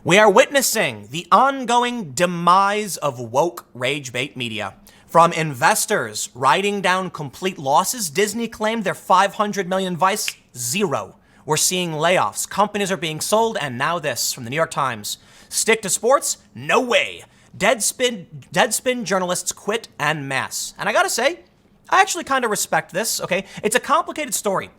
We are witnessing the ongoing demise of woke rage bait media. From investors writing down complete losses, Disney claimed their $500 million Vice, zero. We're seeing layoffs, companies are being sold, and now this from the New York Times. Stick to sports? No way. Deadspin journalists quit en masse. And I gotta say, I actually kind of respect this, okay? It's a complicated story.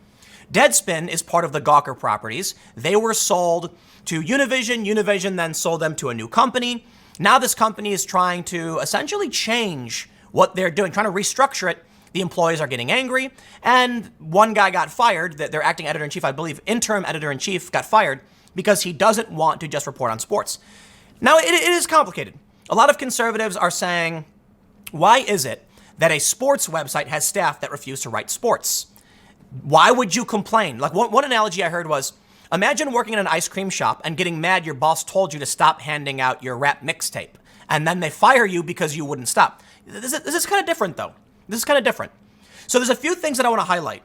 Deadspin is part of the Gawker properties. They were sold to Univision. Univision then sold them to a new company. Now this company is trying to essentially change what they're doing, trying to restructure it. The employees are getting angry, and one guy got fired, their acting editor-in-chief, I believe, interim editor-in-chief, got fired because he doesn't want to just report on sports. Now, it is complicated. A lot of conservatives are saying, why is it that a sports website has staff that refuse to write sports? Why would you complain? Like one analogy I heard was, imagine working in an ice cream shop and getting mad your boss told you to stop handing out your rap mixtape, and then they fire you because you wouldn't stop. This is kind of different, though. This is kind of different. So there's a few things that I want to highlight.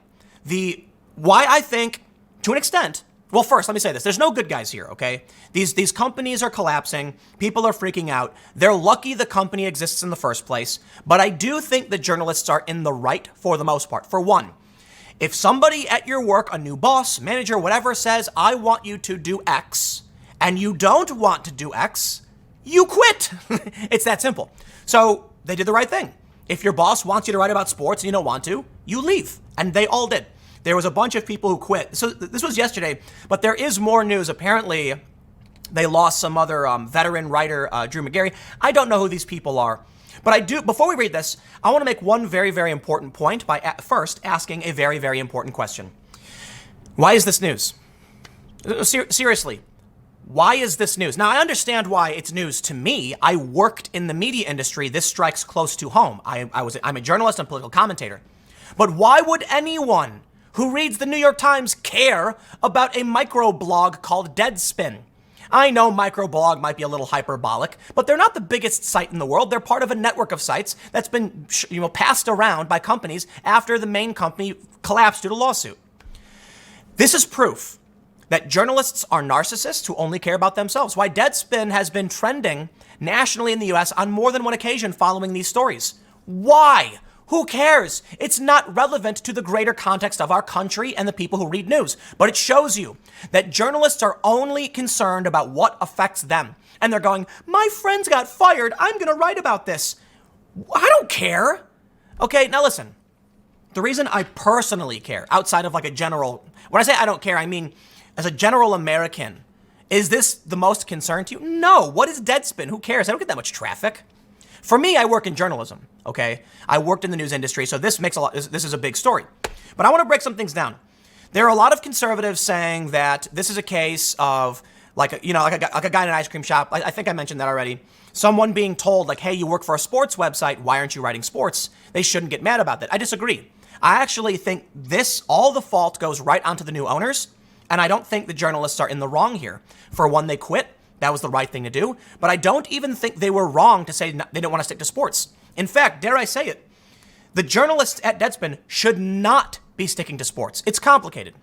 Why I think, to an extent, well, first, let me say this. There's no good guys here, okay? These companies are collapsing. People are freaking out. They're lucky the company exists in the first place. But I do think the journalists are in the right for the most part. For one, if somebody at your work, a new boss, manager, whatever, says, I want you to do X, and you don't want to do X, you quit. It's that simple. So they did the right thing. If your boss wants you to write about sports and you don't want to, you leave. And they all did. There was a bunch of people who quit. So this was yesterday, but there is more news. Apparently, they lost some other veteran writer, Drew McGarry. I don't know who these people are. But I do, before we read this, I want to make one very, very important point by first asking a very, very important question. Why is this news? Seriously, why is this news? Now, I understand why it's news to me. I worked in the media industry. This strikes close to home. I'm a journalist and political commentator. But why would anyone who reads the New York Times care about a microblog called Deadspin? I know microblog might be a little hyperbolic, but they're not the biggest site in the world. They're part of a network of sites that's been passed around by companies after the main company collapsed due to lawsuit. This is proof that journalists are narcissists who only care about themselves. Why Deadspin has been trending nationally in the US on more than one occasion following these stories. Why? Who cares? It's not relevant to the greater context of our country and the people who read news. But it shows you that journalists are only concerned about what affects them. And they're going, my friends got fired. I'm going to write about this. I don't care. Okay, now listen. The reason I personally care, outside of like a general, when I say I don't care, I mean as a general American, is this the most concern to you? No. What is Deadspin? Who cares? I don't get that much traffic. For me, I work in journalism, okay? I worked in the news industry, so this is a big story. But I want to break some things down. There are a lot of conservatives saying that this is a case of like a guy in an ice cream shop. I think I mentioned that already. Someone being told like, hey, you work for a sports website. Why aren't you writing sports? They shouldn't get mad about that. I disagree. I actually think all the fault goes right onto the new owners. And I don't think the journalists are in the wrong here. For one, they quit. That was the right thing to do. But I don't even think they were wrong to say they didn't want to stick to sports. In fact, dare I say it, the journalists at Deadspin should not be sticking to sports. It's complicated,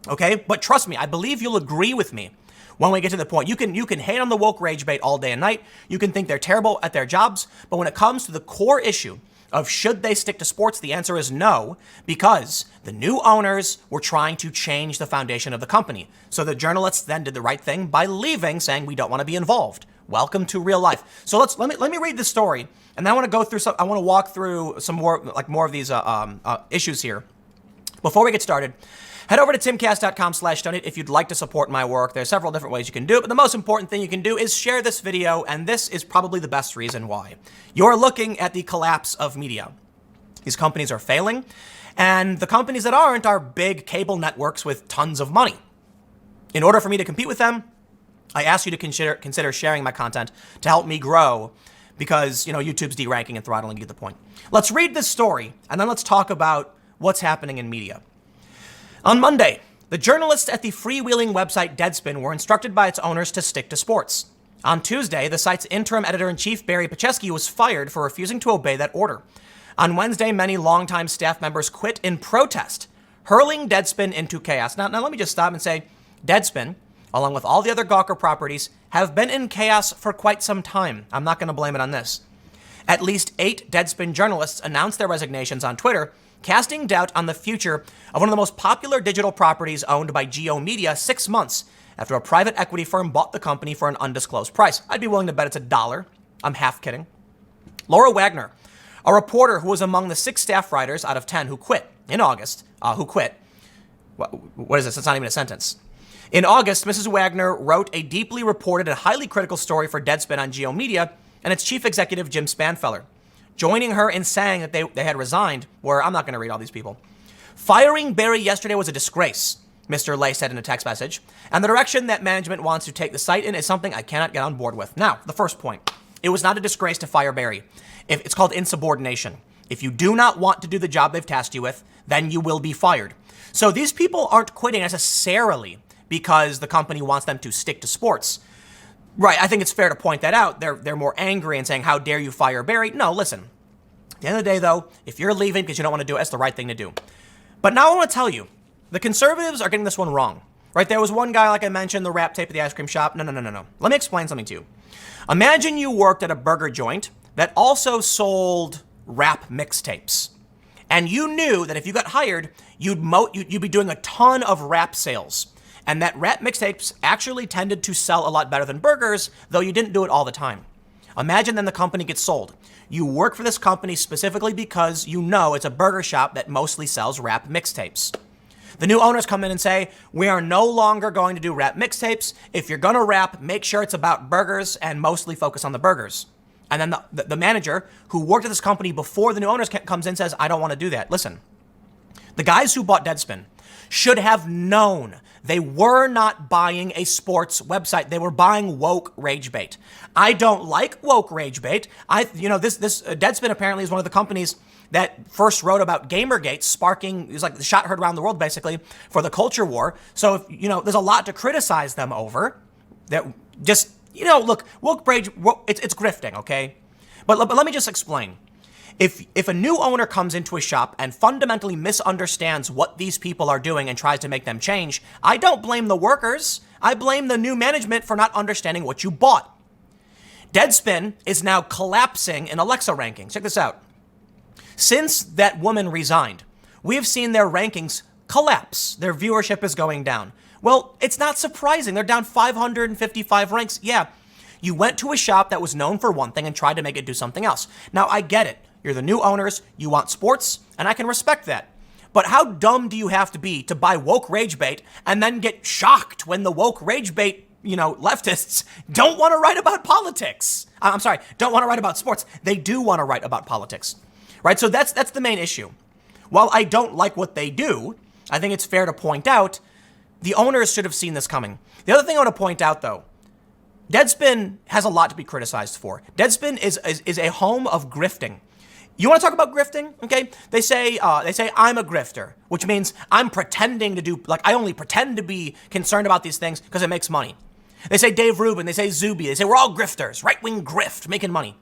okay? But trust me, I believe you'll agree with me when we get to the point. You can hate on the woke rage bait all day and night. You can think they're terrible at their jobs. But when it comes to the core issue of should they stick to sports, the answer is no, because the new owners were trying to change the foundation of the company. So the journalists then did the right thing by leaving, saying we don't want to be involved. Welcome to real life. So let me read the story, and then I want to go through I want to walk through some more of these issues here. Before we get started, head over to timcast.com/donate if you'd like to support my work. There's several different ways you can do it, but the most important thing you can do is share this video, and this is probably the best reason why. You're looking at the collapse of media. These companies are failing, and the companies that aren't are big cable networks with tons of money. In order for me to compete with them, I ask you to consider sharing my content to help me grow, because YouTube's deranking and throttling. You get the point. Let's read this story, and then let's talk about what's happening in media. On Monday, the journalists at the freewheeling website Deadspin were instructed by its owners to stick to sports. On Tuesday, the site's interim editor-in-chief, Barry Pacheski, was fired for refusing to obey that order. On Wednesday, many longtime staff members quit in protest, hurling Deadspin into chaos. Now let me just stop and say, Deadspin, along with all the other Gawker properties, have been in chaos for quite some time. I'm not going to blame it on this. At least 8 Deadspin journalists announced their resignations on Twitter, casting doubt on the future of one of the most popular digital properties owned by Geo Media 6 months after a private equity firm bought the company for an undisclosed price. I'd be willing to bet it's $1. I'm half kidding. Laura Wagner, a reporter who was among the 6 staff writers out of 10 who quit in August, What is this? It's not even a sentence. In August, Mrs. Wagner wrote a deeply reported and highly critical story for Deadspin on Geo Media and its chief executive, Jim Spanfeller. Joining her in saying that they had resigned were, I'm not going to read all these people. Firing Barry yesterday was a disgrace, Mr. Lay said in a text message, and the direction that management wants to take the site in is something I cannot get on board with. Now, the first point. It was not a disgrace to fire Barry. It's called insubordination. If you do not want to do the job they've tasked you with, then you will be fired. So these people aren't quitting necessarily because the company wants them to stick to sports. Right, I think it's fair to point that out. They're more angry and saying, how dare you fire Barry? No, listen. At the end of the day, though, if you're leaving because you don't want to do it, it's the right thing to do. But now I want to tell you, the conservatives are getting this one wrong. Right, there was one guy, like I mentioned, the rap tape at the ice cream shop. No. Let me explain something to you. Imagine you worked at a burger joint that also sold rap mixtapes. And you knew that if you got hired, you'd be doing a ton of rap sales. And that rap mixtapes actually tended to sell a lot better than burgers, though you didn't do it all the time. Imagine then the company gets sold. You work for this company specifically because you know it's a burger shop that mostly sells rap mixtapes. The new owners come in and say, we are no longer going to do rap mixtapes. If you're going to rap, make sure it's about burgers and mostly focus on the burgers. And then the manager who worked at this company before the new owners comes in and says, I don't want to do that. Listen, the guys who bought Deadspin should have known they were not buying a sports website. They were buying woke rage bait. I don't like woke rage bait. This Deadspin apparently is one of the companies that first wrote about Gamergate sparking, it was like the shot heard around the world basically for the culture war. So there's a lot to criticize them over. That just, look, woke rage, it's grifting, okay? But let me just explain. If a new owner comes into a shop and fundamentally misunderstands what these people are doing and tries to make them change, I don't blame the workers. I blame the new management for not understanding what you bought. Deadspin is now collapsing in Alexa rankings. Check this out. Since that woman resigned, we have seen their rankings collapse. Their viewership is going down. Well, it's not surprising. They're down 555 ranks. Yeah, you went to a shop that was known for one thing and tried to make it do something else. Now, I get it. You're the new owners. You want sports, and I can respect that. But how dumb do you have to be to buy woke rage bait and then get shocked when the woke rage bait, leftists don't want to write about politics? Don't want to write about sports. They do want to write about politics. Right, so that's the main issue. While I don't like what they do, I think it's fair to point out the owners should have seen this coming. The other thing I want to point out, though, Deadspin has a lot to be criticized for. Deadspin is a home of grifting. You want to talk about grifting? Okay, they say I'm a grifter, which means I'm pretending to do, I only pretend to be concerned about these things because it makes money. They say Dave Rubin, they say Zuby, they say we're all grifters, right-wing grift, making money.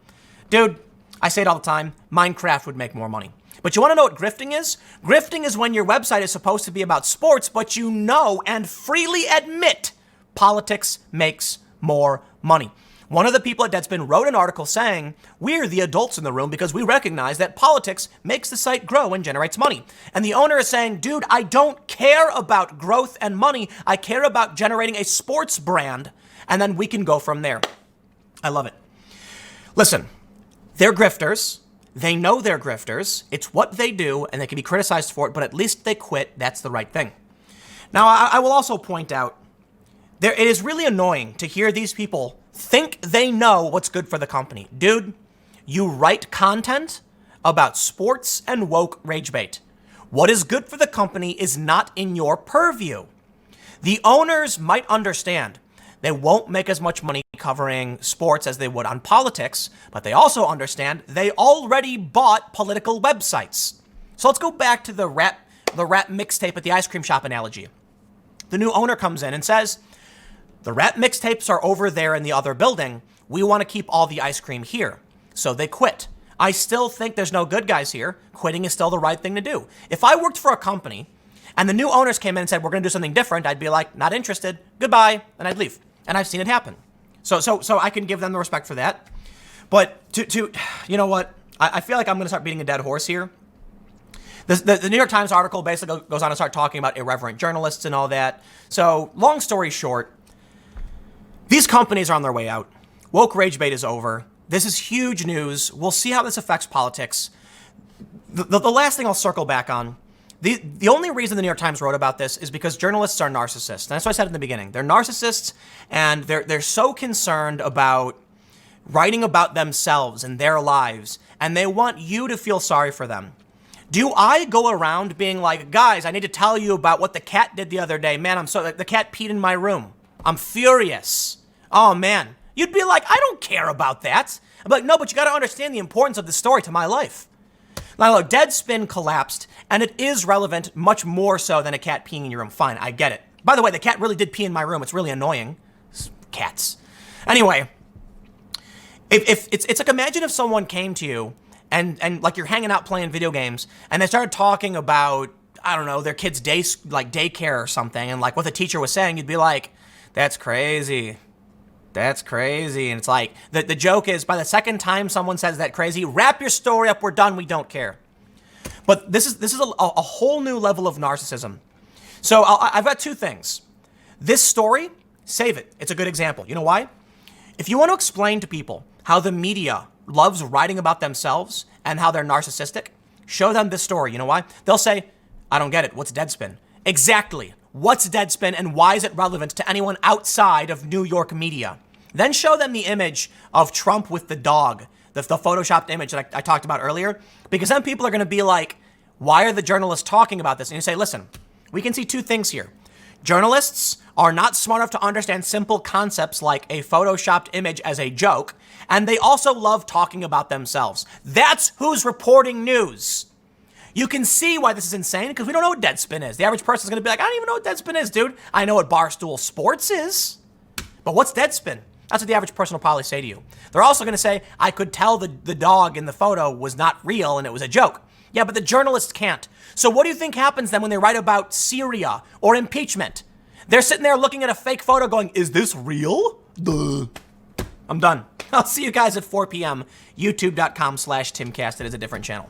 Dude, I say it all the time, Minecraft would make more money. But you want to know what grifting is? Grifting is when your website is supposed to be about sports, but you know and freely admit politics makes more money. One of the people at Deadspin wrote an article saying, we're the adults in the room because we recognize that politics makes the site grow and generates money. And the owner is saying, dude, I don't care about growth and money. I care about generating a sports brand, and then we can go from there. I love it. Listen. They're grifters. They know they're grifters. It's what they do, and they can be criticized for it, but at least they quit. That's the right thing. Now, I will also point out, it is really annoying to hear these people think they know what's good for the company. Dude, you write content about sports and woke rage bait. What is good for the company is not in your purview. The owners might understand they won't make as much money covering sports as they would on politics, but they also understand they already bought political websites. So let's go back to the rap mixtape at the ice cream shop analogy. The new owner comes in and says, the rap mixtapes are over there in the other building. We want to keep all the ice cream here. So they quit. I still think there's no good guys here. Quitting is still the right thing to do. If I worked for a company and the new owners came in and said, we're going to do something different, I'd be like, not interested, goodbye, and I'd leave. And I've seen it happen. So I can give them the respect for that. But to you know what? I feel like I'm going to start beating a dead horse here. The New York Times article basically goes on to start talking about irreverent journalists and all that. So long story short, these companies are on their way out. Woke rage bait is over. This is huge news. We'll see how this affects politics. The last thing I'll circle back on, the only reason the New York Times wrote about this is because journalists are narcissists. And that's what I said in the beginning. They're narcissists, and they're so concerned about writing about themselves and their lives, and they want you to feel sorry for them. Do I go around being like, guys, I need to tell you about what the cat did the other day. Man, the cat peed in my room. I'm furious. Oh man. You'd be like, I don't care about that. I'm like, no, but you got to understand the importance of the story to my life. Now look, Deadspin collapsed, and it is relevant much more so than a cat peeing in your room. Fine, I get it. By the way, the cat really did pee in my room. It's really annoying. Cats. Anyway, if it's like, imagine if someone came to you and like you're hanging out playing video games and they started talking about, I don't know, their kid's daycare or something, and like what the teacher was saying, you'd be like, that's crazy. That's crazy. And it's like, the joke is, by the second time someone says that crazy, wrap your story up, we're done, we don't care. But this is a whole new level of narcissism. So I've got two things. This story, save it. It's a good example. You know why? If you want to explain to people how the media loves writing about themselves and how they're narcissistic, show them this story. You know why? They'll say, I don't get it. What's Deadspin? Exactly. What's Deadspin and why is it relevant to anyone outside of New York media? Then show them the image of Trump with the dog, the photoshopped image that I talked about earlier, because then people are going to be like, why are the journalists talking about this? And you say, listen, we can see two things here. Journalists are not smart enough to understand simple concepts like a photoshopped image as a joke, and they also love talking about themselves. That's who's reporting news. You can see why this is insane, because we don't know what Deadspin is. The average person is going to be like, I don't even know what Deadspin is, dude. I know what Barstool Sports is, but what's Deadspin? That's what the average person will probably say to you. They're also going to say, I could tell the dog in the photo was not real and it was a joke. Yeah, but the journalists can't. So what do you think happens then when they write about Syria or impeachment? They're sitting there looking at a fake photo going, is this real? Duh. I'm done. I'll see you guys at 4 p.m. YouTube.com/Timcast. It is a different channel.